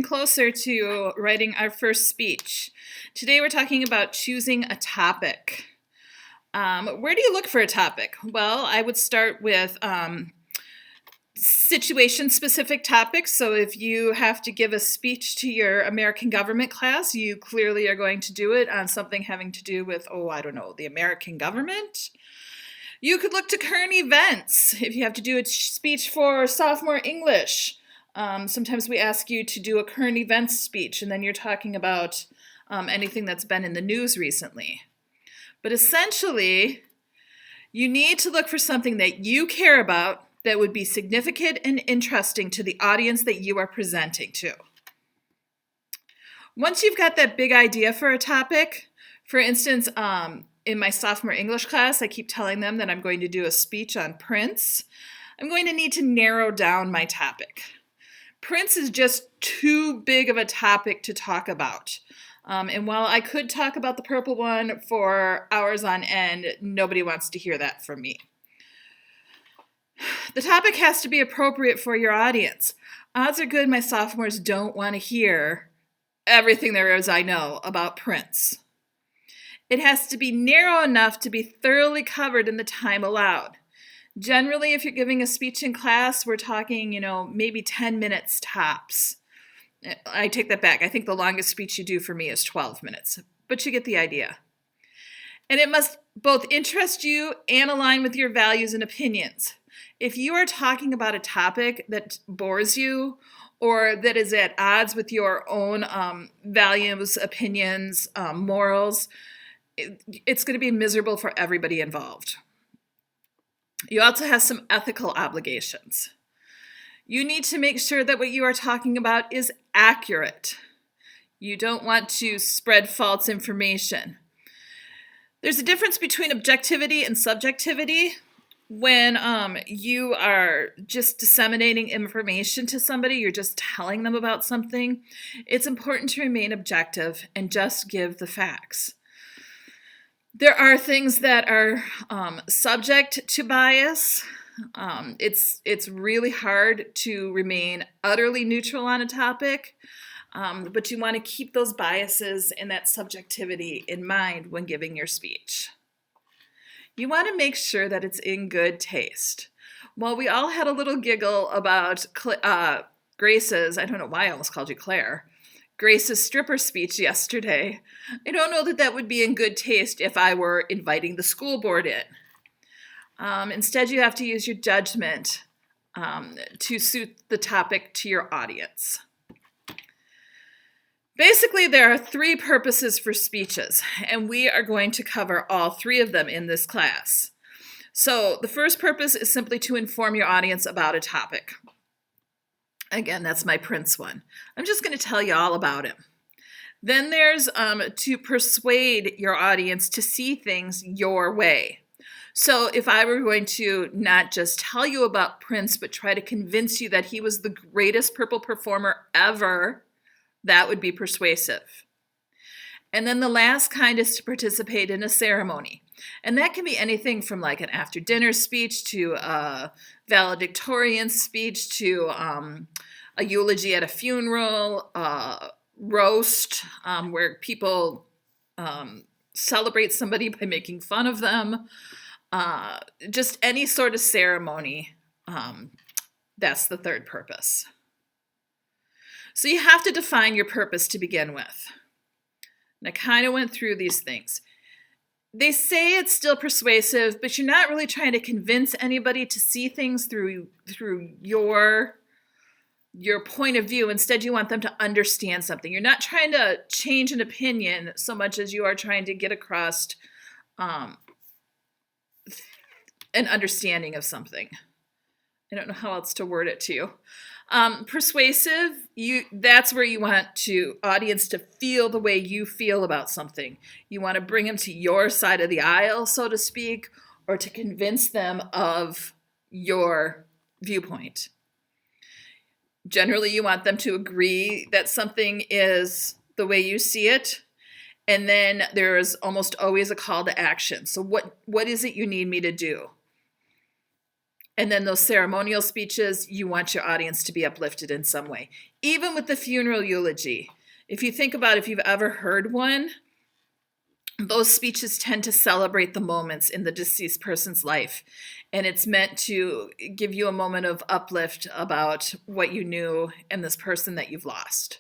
Closer to writing our first speech. Today we're talking about choosing a topic. Where do you look for a topic? Well, I would start with situation-specific topics. So if you have to give a speech to your American government class, you clearly are going to do it on something having to do with, the American government. You could look to current events. If you have to do a speech for sophomore English, sometimes we ask you to do a current events speech, and then you're talking about anything that's been in the news recently. But essentially, you need to look for something that you care about that would be significant and interesting to the audience that you are presenting to. Once you've got that big idea for a topic, for instance, in my sophomore English class, I keep telling them that I'm going to do a speech on Prince. I'm going to need to narrow down my topic. Prince is just too big of a topic to talk about. And while I could talk about the purple one for hours on end, nobody wants to hear that from me. The topic has to be appropriate for your audience. Odds are good my sophomores don't want to hear everything there is I know about Prince. It has to be narrow enough to be thoroughly covered in the time allowed. Generally, if you're giving a speech in class, we're talking, maybe 10 minutes tops. I take that back. I think the longest speech you do for me is 12 minutes, but you get the idea. And it must both interest you and align with your values and opinions. If you are talking about a topic that bores you or that is at odds with your own values, opinions, morals, it's going to be miserable for everybody involved. You also have some ethical obligations. You need to make sure that what you are talking about is accurate. You don't want to spread false information. There's a difference between objectivity and subjectivity. When you are just disseminating information to somebody, you're just telling them about something, it's important to remain objective and just give the facts. There are things that are subject to bias. It's really hard to remain utterly neutral on a topic, but you want to keep those biases and that subjectivity in mind when giving your speech. You want to make sure that it's in good taste. While we all had a little giggle about Grace's, I don't know why I almost called you Claire, Grace's stripper speech yesterday, I don't know that would be in good taste if I were inviting the school board in. Instead, you have to use your judgment to suit the topic to your audience. Basically, there are 3 purposes for speeches, and we are going to cover all 3 of them in this class. So the first purpose is simply to inform your audience about a topic. Again, that's my Prince one. I'm just going to tell you all about him. Then there's to persuade your audience to see things your way. So if I were going to not just tell you about Prince, but try to convince you that he was the greatest purple performer ever, that would be persuasive. And then the last kind is to participate in a ceremony. And that can be anything from like an after-dinner speech to a valedictorian speech to a eulogy at a funeral, roast, where people celebrate somebody by making fun of them. Just any sort of ceremony, that's the third purpose. So you have to define your purpose to begin with. And I kind of went through these things. They say it's still persuasive, but you're not really trying to convince anybody to see things through your point of view. Instead, you want them to understand something. You're not trying to change an opinion so much as you are trying to get across an understanding of something. I don't know how else to word it to you. Persuasive, that's where you want audience to feel the way you feel about something. You want to bring them to your side of the aisle, so to speak, or to convince them of your viewpoint. Generally, you want them to agree that something is the way you see it. And then there's almost always a call to action. So what is it you need me to do? And then those ceremonial speeches, you want your audience to be uplifted in some way. Even with the funeral eulogy, if you think about if you've ever heard one, those speeches tend to celebrate the moments in the deceased person's life. And it's meant to give you a moment of uplift about what you knew and this person that you've lost.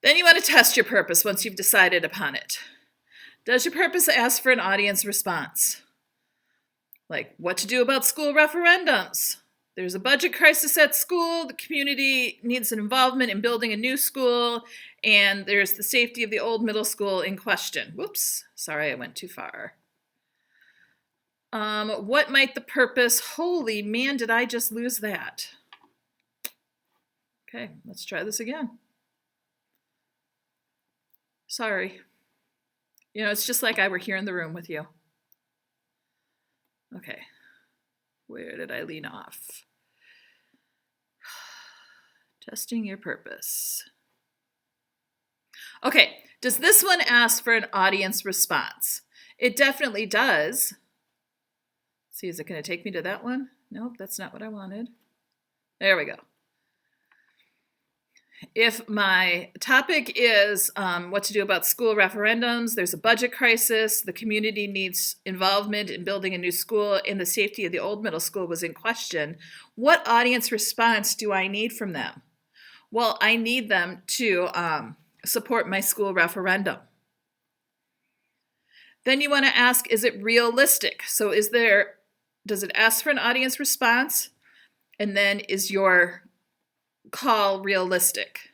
Then you want to test your purpose once you've decided upon it. Does your purpose ask for an audience response? Like what to do about school referendums. There's a budget crisis at school. The community needs an involvement in building a new school. And there's the safety of the old middle school in question. Whoops, sorry, I went too far. What might the purpose? Holy man, did I just lose that? Okay, let's try this again. Sorry. It's just like I were here in the room with you. Okay. Where did I lean off? Testing your purpose. Okay, does this one ask for an audience response? It definitely does. Let's see, is it going to take me to that one? Nope, that's not what I wanted. There we go. If my topic is what to do about school referendums, there's a budget crisis, the community needs involvement in building a new school, and the safety of the old middle school was in question, what audience response do I need from them? Well, I need them to support my school referendum. Then you want to ask, is it realistic? So does it ask for an audience response? And then is your call realistic?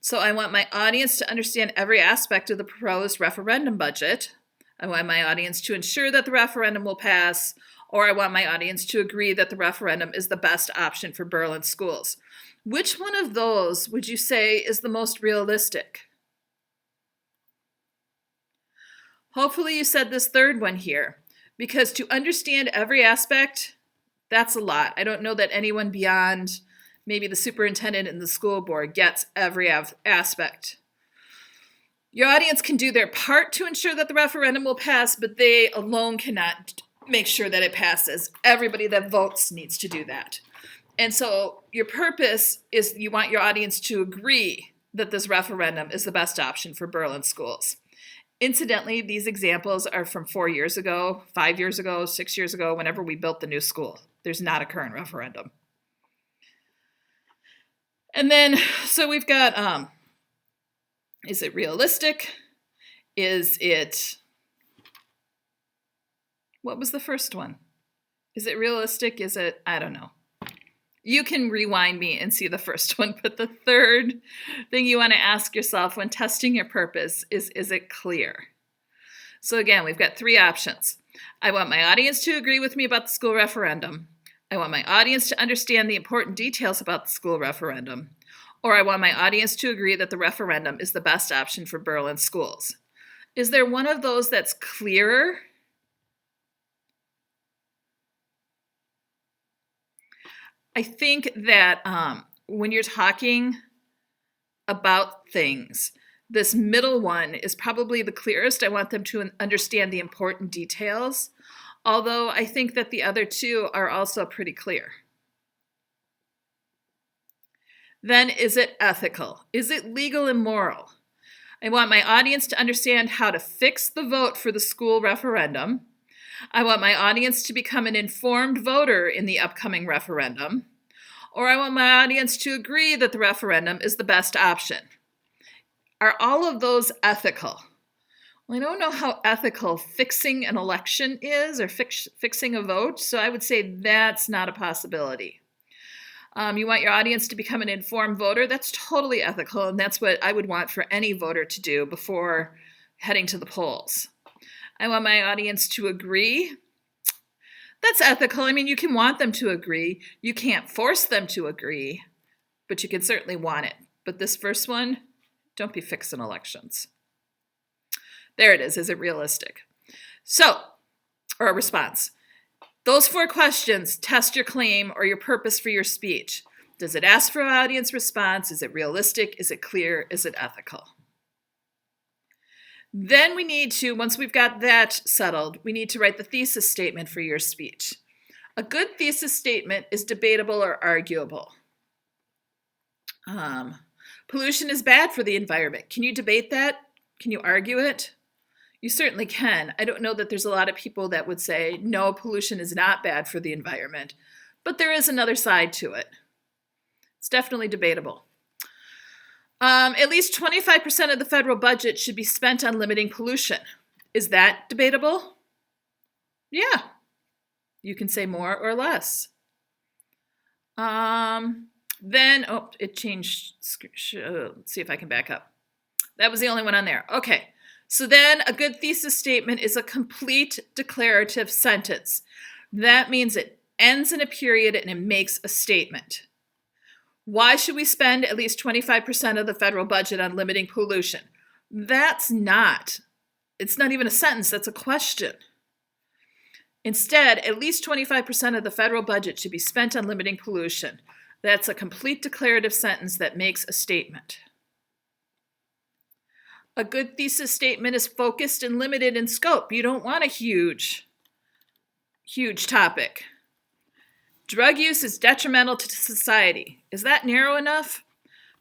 So I want my audience to understand every aspect of the proposed referendum budget. I want my audience to ensure that the referendum will pass, or I want my audience to agree that the referendum is the best option for Berlin schools. Which one of those would you say is the most realistic? Hopefully you said this third one here, because to understand every aspect, that's a lot. I don't know that anyone beyond maybe the superintendent and the school board gets every aspect. Your audience can do their part to ensure that the referendum will pass, but they alone cannot make sure that it passes. Everybody that votes needs to do that. And so your purpose is you want your audience to agree that this referendum is the best option for Berlin schools. Incidentally, these examples are from 4 years ago, 5 years ago, 6 years ago, whenever we built the new school. There's not a current referendum. And then, so we've got, is it realistic? What was the first one? Is it realistic? I don't know. You can rewind me and see the first one, but the third thing you want to ask yourself when testing your purpose is it clear? So again, we've got 3 options. I want my audience to agree with me about the school referendum. I want my audience to understand the important details about the school referendum. Or I want my audience to agree that the referendum is the best option for Berlin schools. Is there one of those that's clearer? I think that when you're talking about things, this middle one is probably the clearest. I want them to understand the important details, although I think that the other 2 are also pretty clear. Then, is it ethical? Is it legal and moral? I want my audience to understand how to fix the vote for the school referendum. I want my audience to become an informed voter in the upcoming referendum. Or I want my audience to agree that the referendum is the best option. Are all of those ethical? Well, I don't know how ethical fixing an election is or fixing a vote, so I would say that's not a possibility. You want your audience to become an informed voter. That's totally ethical, and that's what I would want for any voter to do before heading to the polls. I want my audience to agree. That's ethical. I mean, you can want them to agree. You can't force them to agree, but you can certainly want it. But this first one, don't be fixing elections. There it is. Is it realistic? So, or a response. Those 4 questions test your claim or your purpose for your speech. Does it ask for an audience response? Is it realistic? Is it clear? Is it ethical? Then we need to, once we've got that settled, we need to write the thesis statement for your speech. A good thesis statement is debatable or arguable. Pollution is bad for the environment. Can you debate that? Can you argue it? You certainly can. I don't know that there's a lot of people that would say, no, pollution is not bad for the environment, but there is another side to it. It's definitely debatable. At least 25% of the federal budget should be spent on limiting pollution. Is that debatable? Yeah. You can say more or less. Then, it changed. Let's see if I can back up. That was the only one on there. Okay. So then a good thesis statement is a complete declarative sentence. That means it ends in a period and it makes a statement. Why should we spend at least 25% of the federal budget on limiting pollution? It's not even a sentence, that's a question. Instead, at least 25% of the federal budget should be spent on limiting pollution. That's a complete declarative sentence that makes a statement. A good thesis statement is focused and limited in scope. You don't want a huge topic. Drug use is detrimental to society. Is that narrow enough?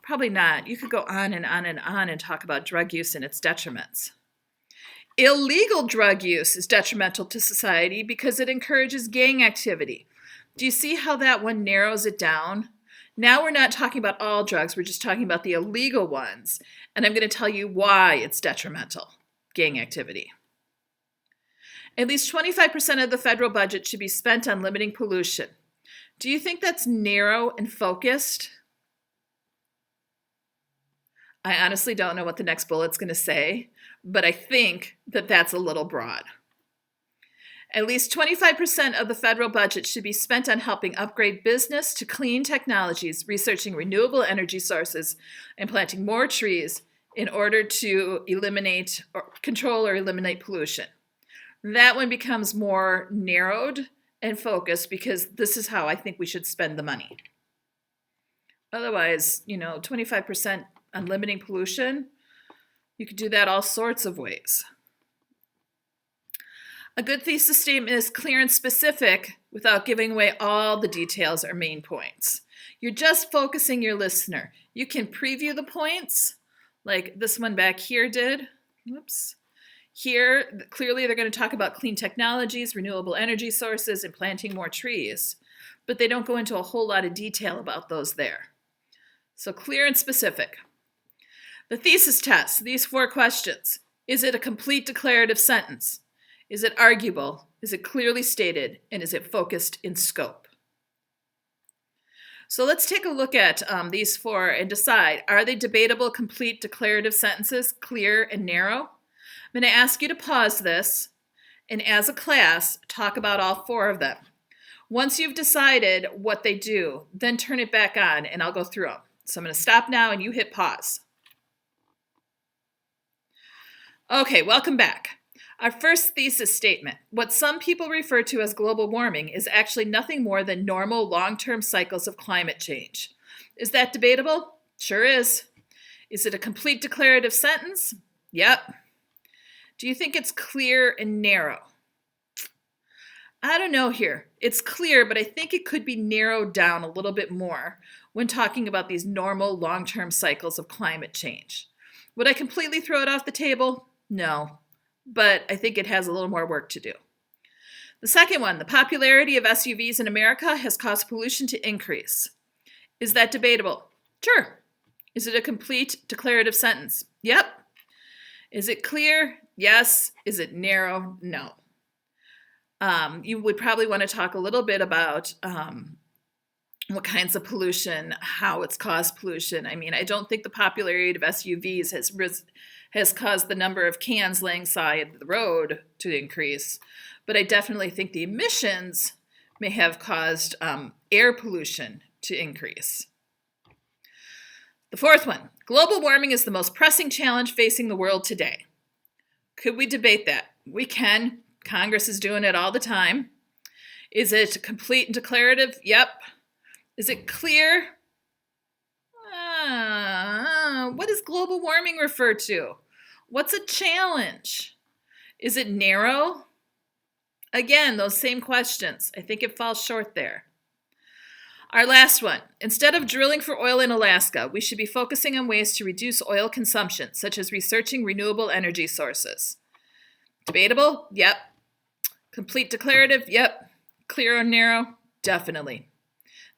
Probably not. You could go on and on and on and talk about drug use and its detriments. Illegal drug use is detrimental to society because it encourages gang activity. Do you see how that one narrows it down? Now we're not talking about all drugs, we're just talking about the illegal ones. And I'm going to tell you why it's detrimental, gang activity. At least 25% of the federal budget should be spent on limiting pollution. Do you think that's narrow and focused? I honestly don't know what the next bullet's going to say, but I think that that's a little broad. At least 25% of the federal budget should be spent on helping upgrade business to clean technologies, researching renewable energy sources, and planting more trees in order to eliminate or control or eliminate pollution. That one becomes more narrowed and focused because this is how I think we should spend the money. Otherwise, 25% on limiting pollution, you could do that all sorts of ways. A good thesis statement is clear and specific without giving away all the details or main points. You're just focusing your listener. You can preview the points, like this one back here did. Whoops. Here, clearly they're going to talk about clean technologies, renewable energy sources, and planting more trees. But they don't go into a whole lot of detail about those there. So clear and specific. The thesis test, these 4 questions. Is it a complete declarative sentence? Is it arguable? Is it clearly stated? And is it focused in scope? So let's take a look at these 4 and decide, are they debatable, complete declarative sentences, clear and narrow? I'm going to ask you to pause this and as a class, talk about all 4 of them. Once you've decided what they do, then turn it back on and I'll go through them. So I'm going to stop now and you hit pause. Okay, welcome back. Our first thesis statement, what some people refer to as global warming, is actually nothing more than normal long-term cycles of climate change. Is that debatable? Sure is. Is it a complete declarative sentence? Yep. Do you think it's clear and narrow? I don't know here. It's clear, but I think it could be narrowed down a little bit more when talking about these normal long-term cycles of climate change. Would I completely throw it off the table? No. But I think it has a little more work to do. The second one, the popularity of SUVs in America has caused pollution to increase. Is that debatable? Sure. Is it a complete declarative sentence? Yep. Is it clear? Yes. Is it narrow? No. You would probably want to talk a little bit about what kinds of pollution, how it's caused pollution. I mean, I don't think the popularity of SUVs has caused the number of cans laying side the road to increase, but I definitely think the emissions may have caused air pollution to increase. The fourth one, global warming is the most pressing challenge facing the world today. Could we debate that? We can. Congress is doing it all the time. Is it complete and declarative? Yep. Is it clear? What does global warming refer to? What's a challenge? Is it narrow? Again, those same questions. I think it falls short there. Our last one. Instead of drilling for oil in Alaska, we should be focusing on ways to reduce oil consumption, such as researching renewable energy sources. Debatable? Yep. Complete declarative? Yep. Clear or narrow? Definitely.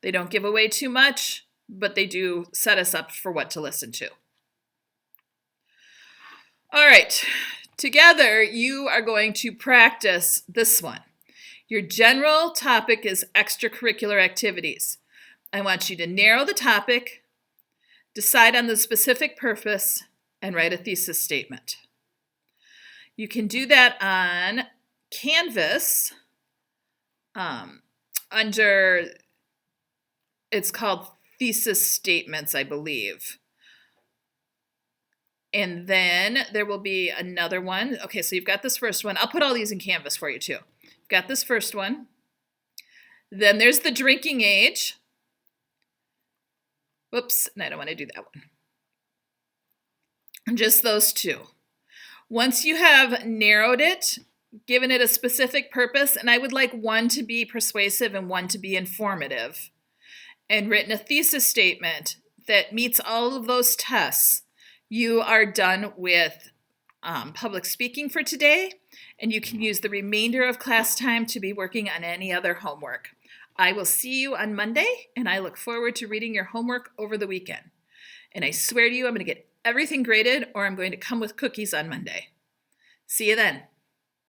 They don't give away too much, but they do set us up for what to listen to. All right. Together, you are going to practice this one. Your general topic is extracurricular activities. I want you to narrow the topic, decide on the specific purpose, and write a thesis statement. You can do that on Canvas under, it's called thesis statements, I believe. And then there will be another one. Okay, so you've got this first one. I'll put all these in Canvas for you too. You've got this first one. Then there's the drinking age. Whoops, and I don't want to do that one. And just those two. Once you have narrowed it, given it a specific purpose, and I would like one to be persuasive and one to be informative, and written a thesis statement that meets all of those tests, you are done with public speaking for today, and you can use the remainder of class time to be working on any other homework. I will see you on Monday, and I look forward to reading your homework over the weekend. And I swear to you, I'm going to get everything graded, or I'm going to come with cookies on Monday. See you then.